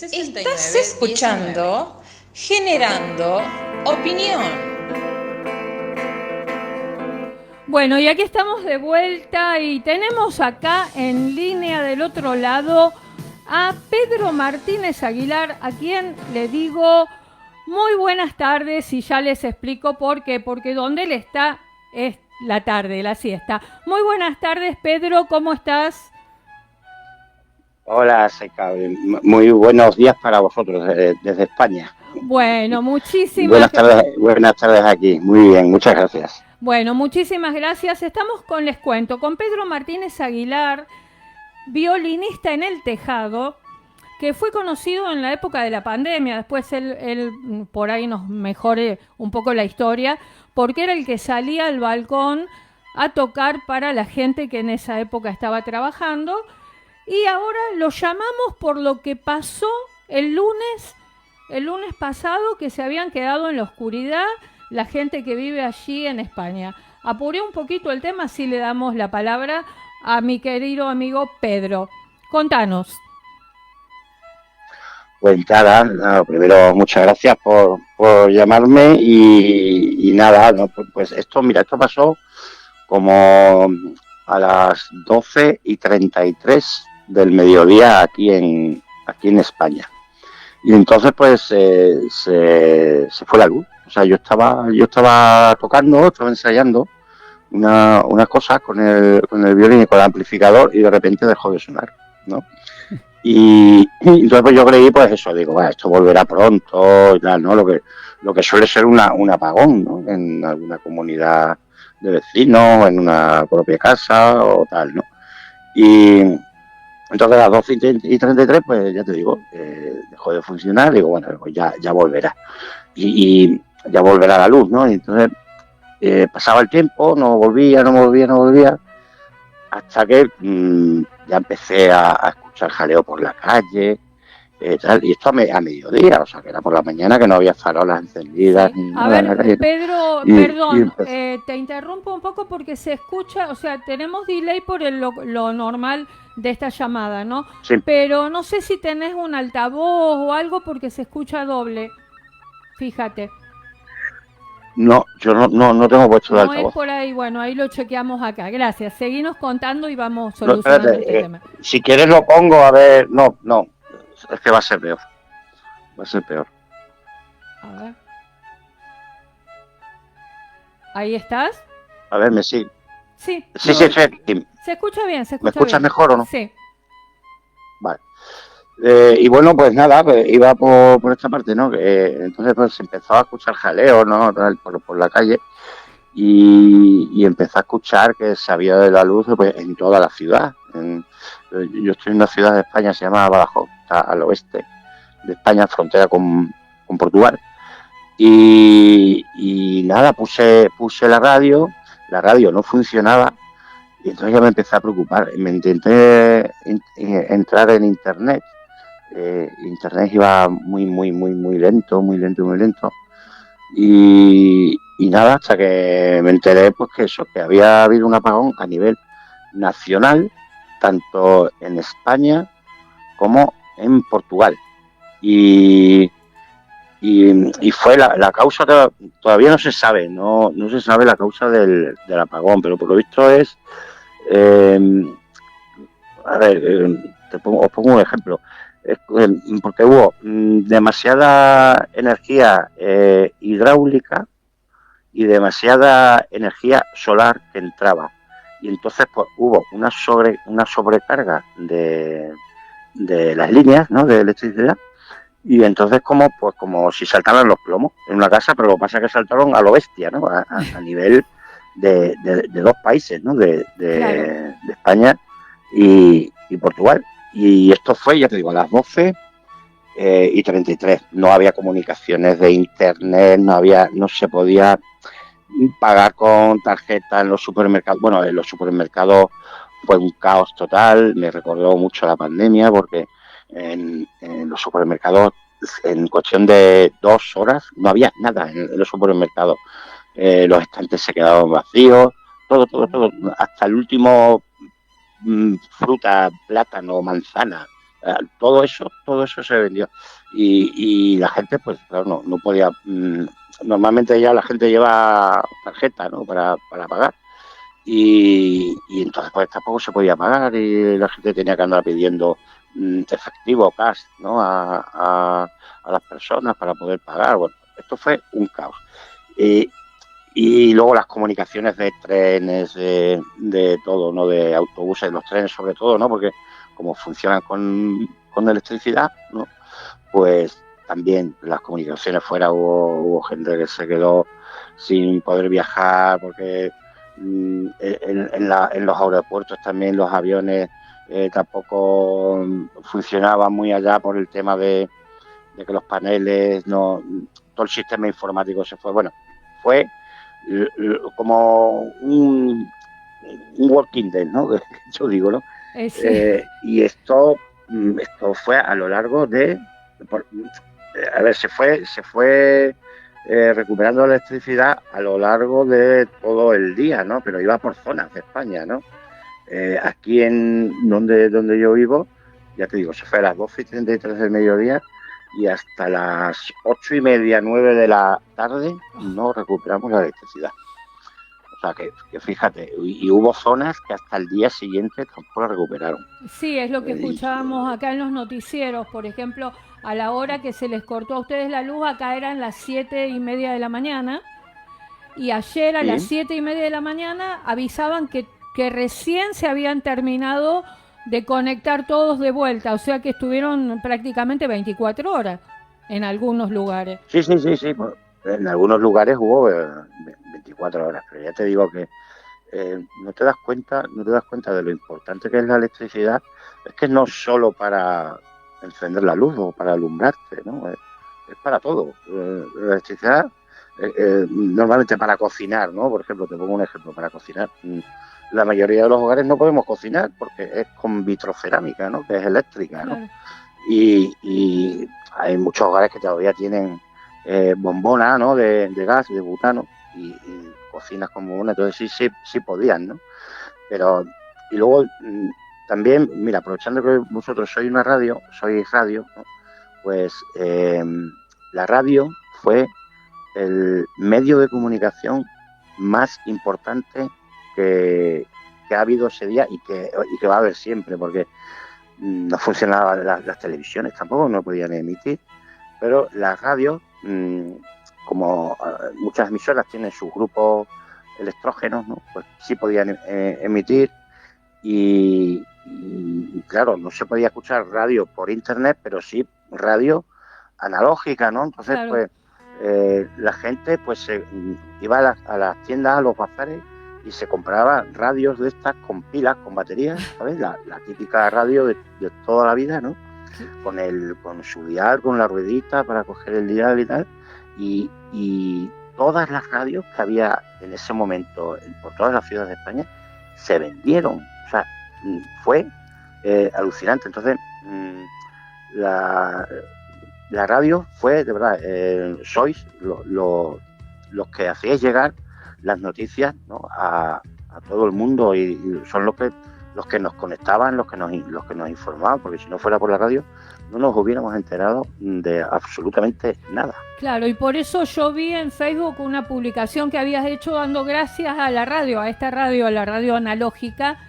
Estás escuchando Generando Opinión. Bueno, y aquí estamos de vuelta y tenemos acá en línea del otro lado a Pedro Martínez Aguilar, a quien le digo muy buenas tardes y ya les explico por qué, porque donde él está es la tarde, la siesta. Muy buenas tardes, Pedro, ¿cómo estás? Hola, Seca. Muy buenos días para vosotros desde España. Bueno, muchísimas Buenas tardes aquí. Muy bien, muchas gracias. Bueno, muchísimas gracias. Estamos con, les cuento, con Pedro Martínez Aguilar, violinista en el tejado, que fue conocido en la época de la pandemia. Después él por ahí nos mejore un poco la historia, porque era el que salía al balcón a tocar para la gente que en esa época estaba trabajando. Y ahora lo llamamos por lo que pasó el lunes pasado, que se habían quedado en la oscuridad la gente que vive allí en España. Apuré un poquito el tema, así le damos la palabra a mi querido amigo Pedro. Contanos. Pues nada, primero muchas gracias por llamarme y nada, no, pues esto pasó como a las 12:33 del mediodía aquí en España. Y entonces pues se fue la luz. O sea, yo estaba tocando, estaba ensayando una cosa con el violín y con el amplificador y de repente dejó de sonar, ¿no? Y entonces pues yo creí pues eso, digo, bueno, esto volverá pronto y tal, ¿no? Lo que suele ser un apagón, ¿no? En alguna comunidad de vecinos, en una propia casa o tal, ¿no? Y entonces a las 12:33 pues ya te digo, dejó de funcionar, digo, bueno, pues ya volverá. Y ya volverá la luz, ¿no? Y entonces pasaba el tiempo, no volvía, hasta que ya empecé a escuchar jaleo por la calle, tal, y esto a mediodía, o sea, que era por la mañana, que no había farolas encendidas Sí. ni A nada en la ver, calle. Pedro, Y perdón, empecé, te interrumpo un poco porque se escucha, o sea, tenemos delay por lo normal de esta llamada, ¿no? sí, Pero no sé si tenés un altavoz o algo porque se escucha doble, fíjate. no, yo no tengo puesto el No es altavoz. por ahí, bueno, ahí lo chequeamos acá. Gracias. Seguinos contando y vamos No, solucionando este espérate, tema. si quieres lo pongo, a ver, no, es que va a ser peor, va a ser peor. A ver. ¿Ahí estás? A ver, me sigue. Sí, Sí, estoy aquí. se escucha bien, se ¿Me escucha escuchas bien. mejor o no? Sí. Vale. Y bueno, pues nada, pues iba por esta parte, ¿no? Entonces pues se empezó a escuchar jaleo, ¿no? Por la calle y empecé a escuchar que se había de la luz pues, en toda la ciudad. Yo estoy en una ciudad de España, se llama Badajoz, está al oeste de España, frontera con Portugal. Y nada, puse la radio no funcionaba y entonces ya me empecé a preocupar. Me intenté entrar en internet. Internet iba muy lento, muy lento, muy lento. Y nada, hasta que me enteré pues que había habido un apagón a nivel nacional, tanto en España como en Portugal. Y, y fue la causa, todavía no se sabe, no se sabe la causa del apagón, pero por lo visto es, eh, a ver, os pongo un ejemplo. Porque hubo demasiada energía hidráulica y demasiada energía solar que entraba. Y entonces pues hubo una sobrecarga de las líneas, ¿no? De electricidad. Y entonces como si saltaran los plomos en una casa, pero lo que pasa es que saltaron a lo bestia, ¿no? A nivel de dos países, ¿no? Claro. De España y Portugal. Y esto fue, ya te digo, a las 12:33. No había comunicaciones de internet, no se podía pagar con tarjeta en los supermercados. Bueno, en los supermercados fue un caos total. Me recordó mucho la pandemia porque en los supermercados en cuestión de 2 horas no había nada en los supermercados. Los estantes se quedaban vacíos, todo, hasta el último fruta, plátano, manzana, Todo eso se vendió. Y la gente, pues claro, no podía. Normalmente ya la gente lleva tarjeta, ¿no? Para pagar. Y entonces pues tampoco se podía pagar y la gente tenía que andar pidiendo efectivo, cash, ¿no? A las personas para poder pagar. Bueno, esto fue un caos. Y luego las comunicaciones de trenes, de todo, ¿no? De autobuses, los trenes sobre todo, ¿no? Porque como funcionan con electricidad, ¿no? Pues también las comunicaciones fuera hubo gente que se quedó sin poder viajar porque en los aeropuertos también los aviones tampoco funcionaban muy allá por el tema de que los paneles, no, todo el sistema informático se fue. Bueno, fue como un Walking Dead, ¿no? Yo digo, ¿no? Sí. Y esto fue a lo largo a ver, se fue recuperando la electricidad a lo largo de todo el día, ¿no? Pero iba por zonas de España, ¿no? Aquí en donde yo vivo, ya te digo, se fue a las 12:33 del mediodía y hasta las 8:30, 9 de la tarde no recuperamos la electricidad. O sea, que fíjate, y hubo zonas que hasta el día siguiente tampoco la recuperaron. Sí, es lo que escuchábamos acá en los noticieros. Por ejemplo, a la hora que se les cortó a ustedes la luz, acá eran las 7:30 de la mañana. Y ayer a las Sí, 7:30 de la mañana avisaban que recién se habían terminado de conectar todos de vuelta. O sea que estuvieron prácticamente 24 horas en algunos lugares. sí. Pues, en algunos lugares hubo 24 horas, pero ya te digo que no te das cuenta de lo importante que es la electricidad. Es que no solo para encender la luz o para alumbrarte, ¿no? Es para todo. La electricidad, normalmente para cocinar, ¿no? Por ejemplo, te pongo un ejemplo, para cocinar. La mayoría de los hogares no podemos cocinar porque es con vitrocerámica, ¿no? Que es eléctrica, ¿no? Claro. Y hay muchos hogares que todavía tienen bombona, ¿no? De gas, de butano, y cocinas con bombona, entonces sí podían, ¿no? Pero, y luego también, mira, aprovechando que vosotros sois radio, ¿no? Pues la radio fue el medio de comunicación más importante que ha habido ese día y que va a haber siempre, porque no funcionaban las televisiones tampoco, no podían emitir, pero las radios, como muchas emisoras tienen sus grupos electrógenos, ¿no? Pues sí podían emitir y claro, no se podía escuchar radio por internet, pero sí radio analógica, ¿no? Entonces, Claro. pues la gente pues iba a las tiendas, a los bazares y se compraba radios de estas con pilas, con baterías, ¿sabes? La típica radio de toda la vida, ¿no? Con su dial, con la ruedita para coger el dial y tal. Y todas las radios que había en ese momento por todas las ciudades de España se vendieron. O sea, fue alucinante. Entonces, la radio fue, de verdad, sois los que hacíais llegar las noticias, ¿no? a todo el mundo y son los que nos conectaban, los que nos informaban, porque si no fuera por la radio no nos hubiéramos enterado de absolutamente nada. Claro, y por eso yo vi en Facebook una publicación que habías hecho dando gracias a la radio, a esta radio, a la radio analógica,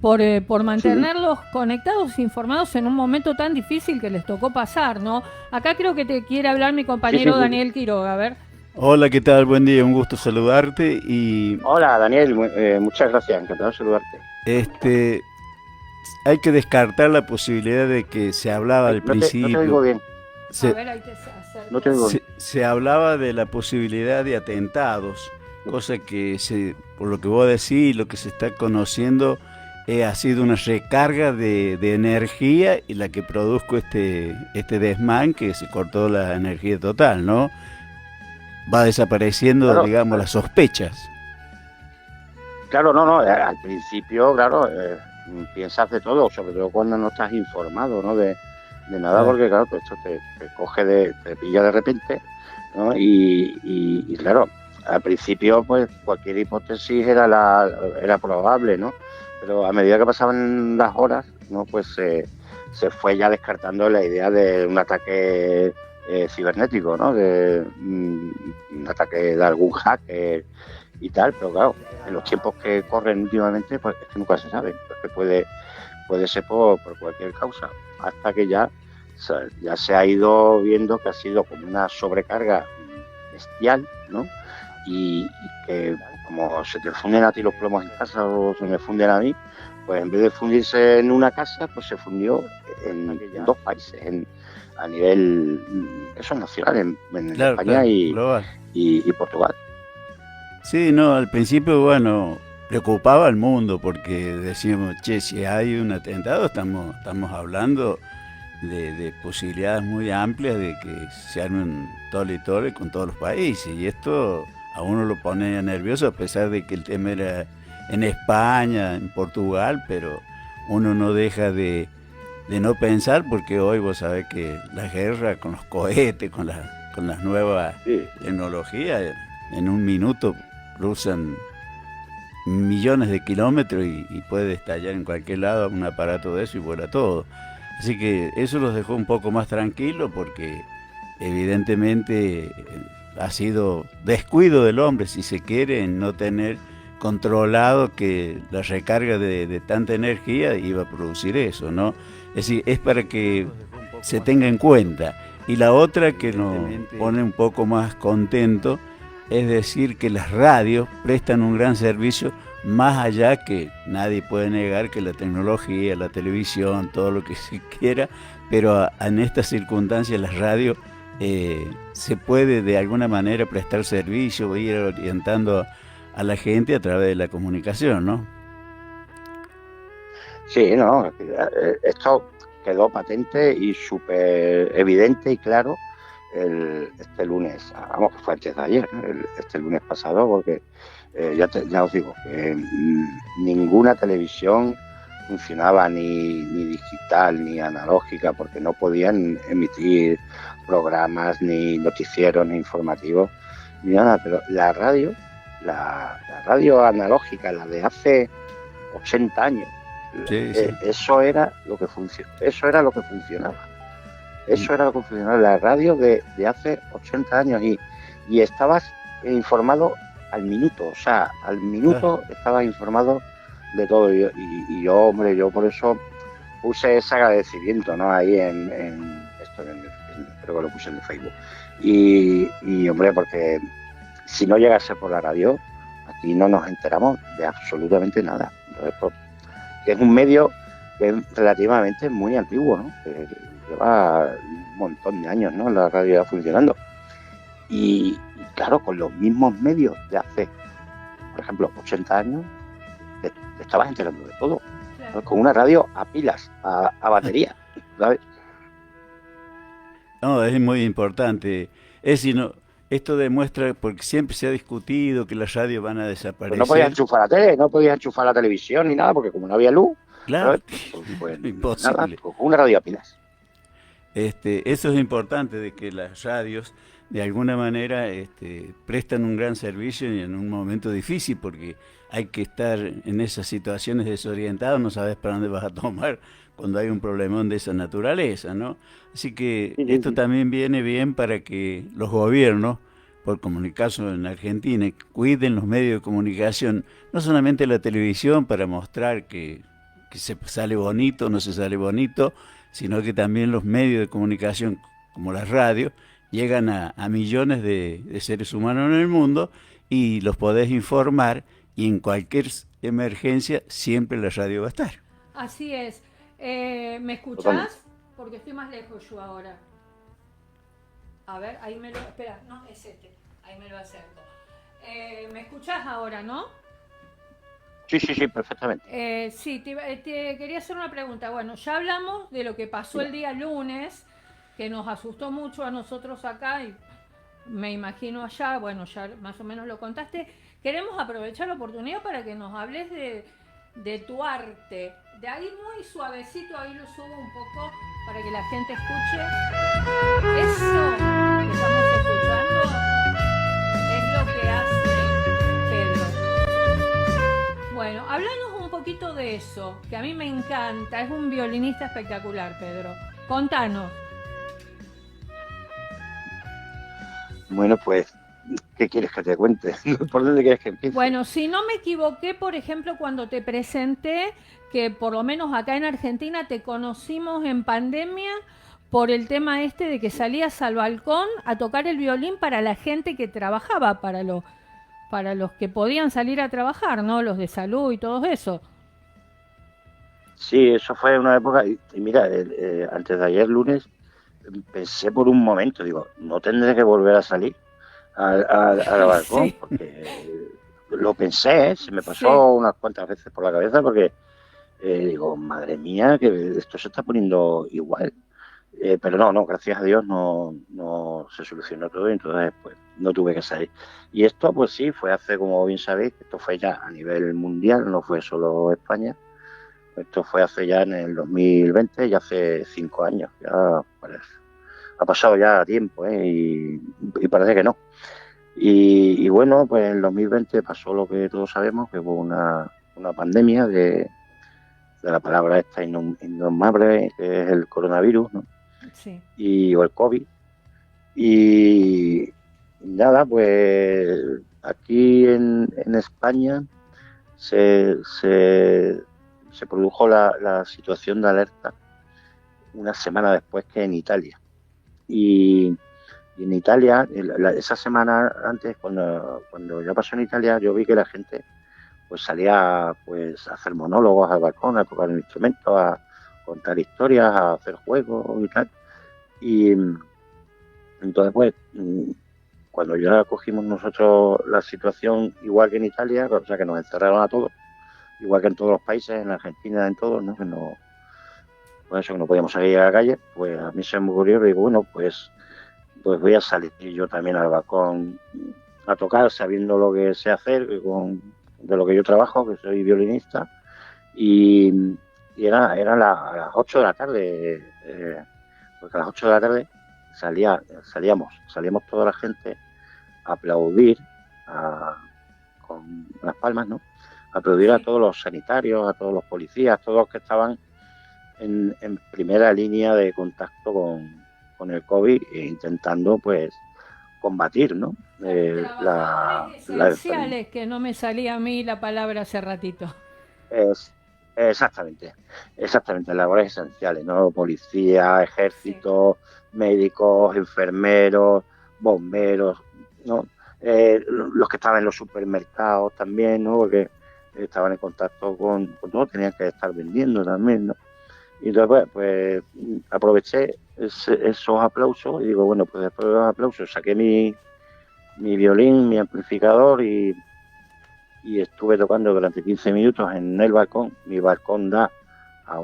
por mantenerlos conectados, informados en un momento tan difícil que les tocó pasar, ¿no? Acá creo que te quiere hablar mi compañero Sí. Daniel Quiroga, a ver. Hola, ¿qué tal? Buen día, un gusto saludarte y Hola, Daniel, muchas gracias, encantado de saludarte. hay que descartar la posibilidad de que se hablaba al No te principio. oigo bien. A ver, ahí te acerco. No te oigo bien. Se hablaba de la posibilidad de atentados, cosa que por lo que vos decís, lo que se está conociendo ha sido una recarga de energía y la que produjo este desmán que se cortó la energía total, ¿no? Va desapareciendo, Claro. digamos, las sospechas. Claro, no, al principio, claro, piensas de todo, sobre todo cuando no estás informado, ¿no? De nada, Claro. porque claro, pues esto te coge te pilla de repente, ¿no? Y claro, al principio, pues cualquier hipótesis era probable, ¿no? Pero a medida que pasaban las horas, ¿no? Pues se fue ya descartando la idea de un ataque cibernético, ¿no? De un ataque de algún hacker y tal, pero claro, en los tiempos que corren últimamente, pues es que nunca se sabe, pues que puede ser por cualquier causa, hasta que ya se ha ido viendo que ha sido como una sobrecarga bestial, ¿no? Y que como se te funden a ti los plomos en casa o se me funden a mí, pues en vez de fundirse en una casa, pues se fundió en 2 países, a nivel eso nacional, en Claro, España claro, y global. Portugal. Sí, no, al principio, bueno, preocupaba al mundo porque decíamos, che, si hay un atentado, estamos hablando de posibilidades muy amplias de que se armen tole y tole con todos los países. Y esto a uno lo pone nervioso, a pesar de que el tema era en España, en Portugal, pero uno no deja de no pensar, porque hoy vos sabés que la guerra con los cohetes, con las nuevas Sí. tecnologías, en un minuto cruzan millones de kilómetros y puede estallar en cualquier lado un aparato de eso y vuela todo. Así que eso los dejó un poco más tranquilos, porque evidentemente ha sido descuido del hombre, si se quiere, en no tener controlado que la recarga de tanta energía iba a producir eso, ¿no? Es decir, es para que se tenga en cuenta. Y la otra que nos pone un poco más contento es decir que las radios prestan un gran servicio, más allá que nadie puede negar que la tecnología, la televisión, todo lo que se quiera, pero en estas circunstancias las radios se puede de alguna manera prestar servicio, ir orientando a la gente a través de la comunicación, ¿no? Sí, no, esto quedó patente y súper evidente y claro este lunes, vamos, que fue antes de ayer, ¿no? Este lunes pasado, porque ya os digo que ninguna televisión funcionaba ni digital ni analógica, porque no podían emitir programas ni noticieros ni informativos ni nada, pero la radio analógica, la de hace 80 años, Sí, sí. eso era lo que funcionaba. Eso era lo que funcionaba, la radio de hace 80 años, y estabas informado al minuto, o sea, al minuto estabas informado de todo. Y yo, hombre, yo por eso puse ese agradecimiento, ¿no? Ahí creo que lo puse en el Facebook. Y hombre, porque si no llegase por la radio, aquí no nos enteramos de absolutamente nada. Entonces, pues, que es un medio que es relativamente muy antiguo, ¿no? Que lleva un montón de años, ¿no? La radio ya funcionando. Y claro, con los mismos medios de hace, por ejemplo, 80 años, te estabas enterando de todo. Claro. Con una radio a pilas, a batería, ¿sabes? No, es muy importante. Es decir, esto demuestra, porque siempre se ha discutido que las radios van a Pues desaparecer. no podías enchufar la tele, no podías enchufar la televisión ni nada, porque como no había luz, Claro, pues, imposible. nada, con una radio a pilas. Eso es importante, de que las radios de alguna manera prestan un gran servicio y en un momento difícil, porque hay que estar en esas situaciones desorientados, no sabes para dónde vas a tomar cuando hay un problemón de esa naturaleza, ¿no? Así que esto también viene bien para que los gobiernos, como en el caso en Argentina, cuiden los medios de comunicación, no solamente la televisión para mostrar que se sale bonito, no se sale bonito, sino que también los medios de comunicación, como las radios, llegan a millones de seres humanos en el mundo y los podés informar, y en cualquier emergencia siempre la radio va a estar. Así es. ¿Me escuchás? Porque estoy más lejos yo ahora. A ver, ahí me lo... Espera, no, es este. Ahí me lo acerco. ¿Me escuchás ahora, no? Sí, perfectamente. Sí, te quería hacer una pregunta. Bueno, ya hablamos de lo que pasó el día lunes, que nos asustó mucho a nosotros acá y me imagino allá. Bueno, ya más o menos lo contaste. Queremos aprovechar la oportunidad para que nos hables de tu arte. De ahí muy suavecito, ahí lo subo un poco para que la gente escuche. Eso que estamos escuchando es lo que hace Pedro. Bueno, háblanos un poquito de eso? Que a mí me encanta, es un violinista espectacular, Pedro. Contanos. Bueno, pues, ¿qué quieres que te cuente? ¿Por dónde quieres que empiece? Bueno, si no me equivoqué, por ejemplo, cuando te presenté, que por lo menos acá en Argentina te conocimos en pandemia por el tema este de que salías al balcón a tocar el violín para la gente que trabajaba, para los que podían salir a trabajar, ¿no? Los de salud y todo eso. Sí, eso fue una época, y mira, antes de ayer lunes, pensé por un momento, digo, no tendré que volver a salir al balcón, Sí, porque lo pensé, se me sí, pasó unas cuantas veces por la cabeza, porque digo, madre mía, que esto se está poniendo igual. Pero no, gracias a Dios no se solucionó todo y entonces pues no tuve que salir. Y esto pues sí, fue hace, como bien sabéis, esto fue ya a nivel mundial, no fue solo España. Esto fue hace ya en el 2020, ya hace 5 años. Ya parece, ha pasado ya tiempo, y parece que no. Y bueno, pues en el 2020 pasó lo que todos sabemos, que hubo una pandemia de la palabra esta innombrable, que es el coronavirus, ¿no? sí. O el COVID. Y nada, pues aquí en España se produjo la situación de alerta una semana después que en Italia. Y en Italia, esa semana antes, cuando ya pasó en Italia, yo vi que la gente pues salía pues a hacer monólogos al balcón, a tocar un instrumento, a contar historias, a hacer juegos y tal. Y entonces, pues, cuando ya cogimos nosotros la situación igual que en Italia, o sea, que nos encerraron a todos, igual que en todos los países, en Argentina, en todos, ¿no? Que no, por eso que no podíamos salir a la calle, pues a mí se me ocurrió, digo, bueno, pues voy a salir yo también al balcón a tocar, sabiendo lo que sé hacer, de lo que yo trabajo, que soy violinista, y, a las 8 de la tarde, porque a las 8 de la tarde salíamos toda la gente a aplaudir con las palmas, ¿no? A aplaudir a Sí. todos los sanitarios, a todos los policías, todos los que estaban en primera línea de contacto con el COVID e intentando, pues, combatir, ¿no? Trabajadores La enfermedad. esenciales, que no me salía a mí la palabra hace ratito. Es, exactamente, labores esenciales, ¿no? Policía, Sí, ejército, médicos, enfermeros, bomberos, ¿no? Los que estaban en los supermercados también, ¿no? Porque estaban en contacto con todo, tenían que estar vendiendo también, ¿no? Y entonces, pues aproveché esos aplausos y digo, bueno, pues después de los aplausos saqué mi violín, mi amplificador y estuve tocando durante 15 minutos en el balcón. Mi balcón da a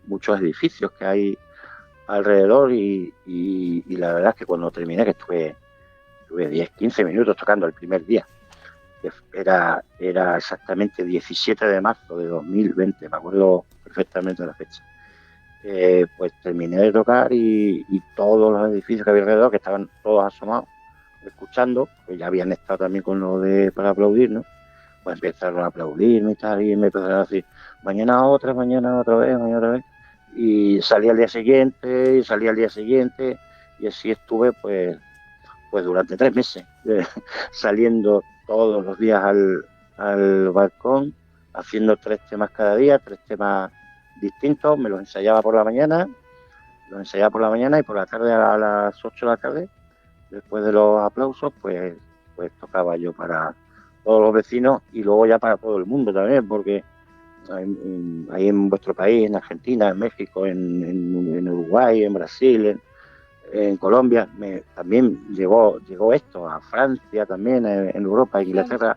muchos edificios que hay alrededor y la verdad es que cuando terminé, que estuve 10, 15 minutos tocando el primer día, que era exactamente 17 de marzo de 2020, me acuerdo perfectamente de la fecha. Pues terminé de tocar y todos los edificios que había alrededor, que estaban todos asomados, escuchando, pues ya habían estado también con lo de para aplaudir, ¿no? Pues empezaron a aplaudirme y tal, y me empezaron a decir, mañana otra vez, mañana otra vez. Y salí al día siguiente, y así estuve pues durante 3 meses, saliendo todos los días al balcón, haciendo 3 temas cada día, 3 temas distintos, me los ensayaba por la mañana y por la tarde a las 8 de la tarde, después de los aplausos, pues tocaba yo para todos los vecinos y luego ya para todo el mundo también, porque ahí en vuestro país, en Argentina, en México, en Uruguay, en Brasil, en Colombia, también llegó esto, a Francia también, en Europa, en claro. Inglaterra,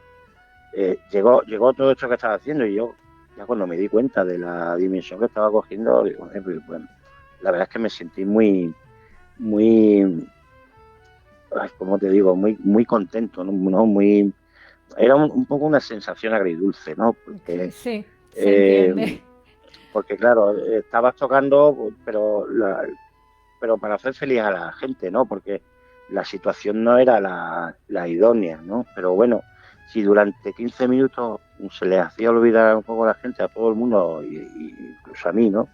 llegó todo esto que estaba haciendo y yo ya cuando me di cuenta de la dimensión que estaba cogiendo, digo, pues, la verdad es que me sentí muy, como te digo, muy contento, ¿no? Era un poco una sensación agridulce, ¿no? Sí, se Eh, entiende. porque claro, estabas tocando, pero para hacer feliz a la gente, ¿no? Porque la situación no era la idónea, ¿no? Pero bueno, si durante 15 minutos se les hacía olvidar un poco a la gente, a todo el mundo, y incluso a mí, ¿no?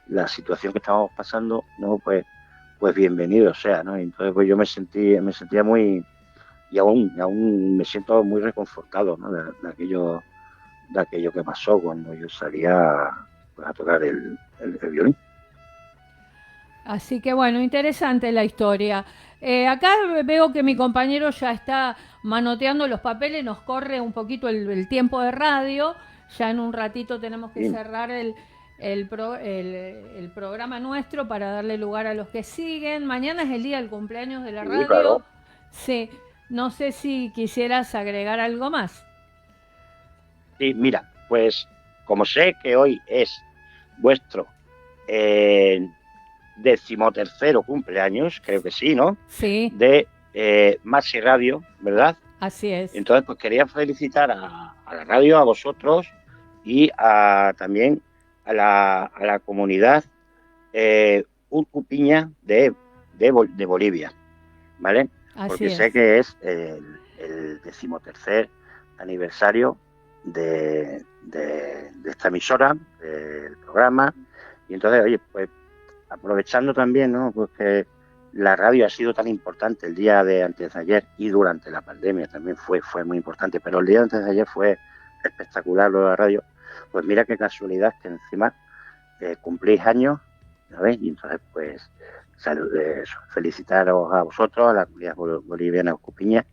La situación que estábamos pasando, ¿no? Pues bienvenido sea, ¿no? Y entonces pues yo me sentía muy, y aún me siento muy reconfortado, ¿no? De aquello que pasó cuando yo salía, pues, a tocar el violín. Así que bueno, interesante la historia. Acá veo que mi compañero ya está manoteando los papeles, nos corre un poquito el tiempo de radio, ya en un ratito tenemos que cerrar el programa nuestro para darle lugar a los que siguen. Mañana es el día del cumpleaños de la radio. Claro. Sí, no sé si quisieras agregar algo más. Sí, mira, pues como sé que hoy es vuestro 13º cumpleaños, creo que sí, ¿no? Sí. De Maxi Radio, ¿verdad? Así es. Entonces, pues quería felicitar a la radio, a vosotros y también a la comunidad urcupiña de Bolivia, ¿vale? Así porque es. sé que es el 13º aniversario de esta emisora, del programa, y entonces, oye, pues aprovechando también, ¿no? Pues que la radio ha sido tan importante el día de antes de ayer y durante la pandemia también fue muy importante, pero el día de antes de ayer fue espectacular lo de la radio. Pues mira qué casualidad que encima cumplís años, ¿sabes? Y entonces, pues, felicitaros a vosotros, a la comunidad boliviana de Cupiña,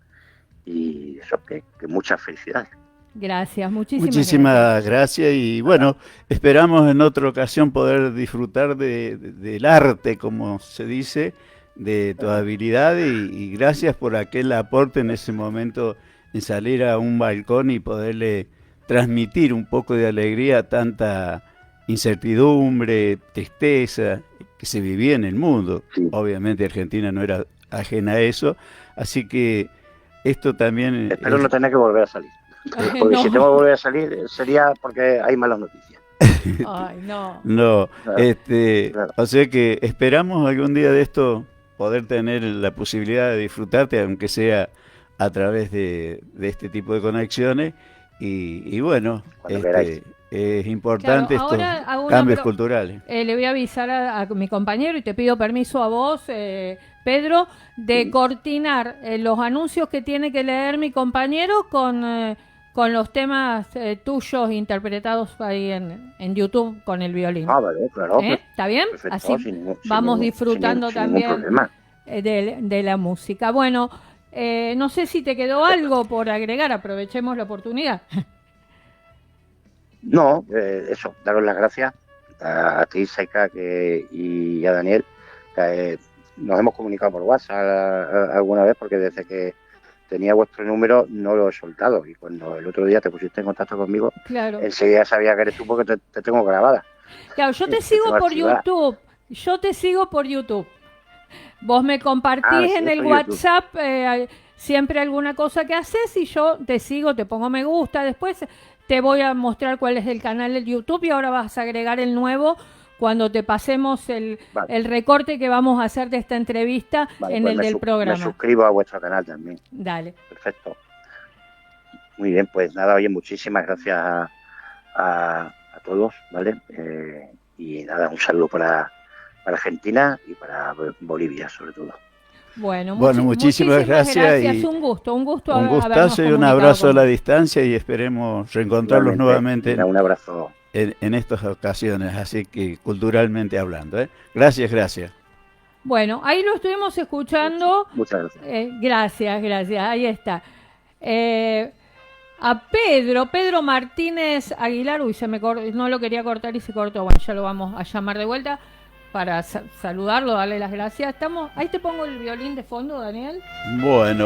y eso, que muchas felicidades. Gracias, muchísimas gracias. Y bueno, esperamos en otra ocasión poder disfrutar del arte, como se dice, de tu habilidad, y gracias por aquel aporte en ese momento en salir a un balcón y poderle transmitir un poco de alegría a tanta incertidumbre, tristeza que se vivía en el mundo. Sí. Obviamente Argentina no era ajena a eso, así que esto también... Espero no tener que volver a salir. Porque si tengo que volver a salir sería porque hay malas noticias. Ay, no. No, Claro. O sea que esperamos algún día de esto poder tener la posibilidad de disfrutarte, aunque sea a través de este tipo de conexiones, y bueno, es importante, claro, estos cambios culturales. Le voy a avisar a mi compañero y te pido permiso a vos, Pedro, de cortinar los anuncios que tiene que leer mi compañero con los temas tuyos interpretados ahí en YouTube con el violín. Ah, vale, claro. ¿Está bien? Perfecto, así vamos disfrutando también de la música. Bueno, no sé si te quedó algo por agregar, aprovechemos la oportunidad. No, eso, daros las gracias a ti, Saika, y a Daniel. Nos hemos comunicado por WhatsApp alguna vez, porque desde que tenía vuestro número no lo he soltado, y cuando el otro día te pusiste en contacto conmigo, claro, enseguida sabía que eres tú porque te tengo grabada. Claro, yo te sigo por YouTube. Vos me compartís en el WhatsApp siempre alguna cosa que haces y yo te sigo, te pongo me gusta. Después te voy a mostrar cuál es el canal de YouTube y ahora vas a agregar el nuevo cuando te pasemos el recorte que vamos a hacer de esta entrevista en el del programa. Me suscribo a vuestro canal también. Dale. Perfecto. Muy bien, pues nada, oye, muchísimas gracias a todos, ¿vale? Y nada, un saludo para Argentina y para Bolivia, sobre todo. Bueno, muchísimas gracias. Y un gustazo y un abrazo a la distancia, y esperemos reencontrarlos nuevamente un abrazo en estas ocasiones, así que culturalmente hablando, ¿eh? Gracias. Bueno, ahí lo estuvimos escuchando. Muchas gracias. Gracias, ahí está. A Pedro Martínez Aguilar, no lo quería cortar y se cortó. Bueno, ya lo vamos a llamar de vuelta para saludarlo, darle las gracias. Ahí te pongo el violín de fondo, Daniel. Bueno.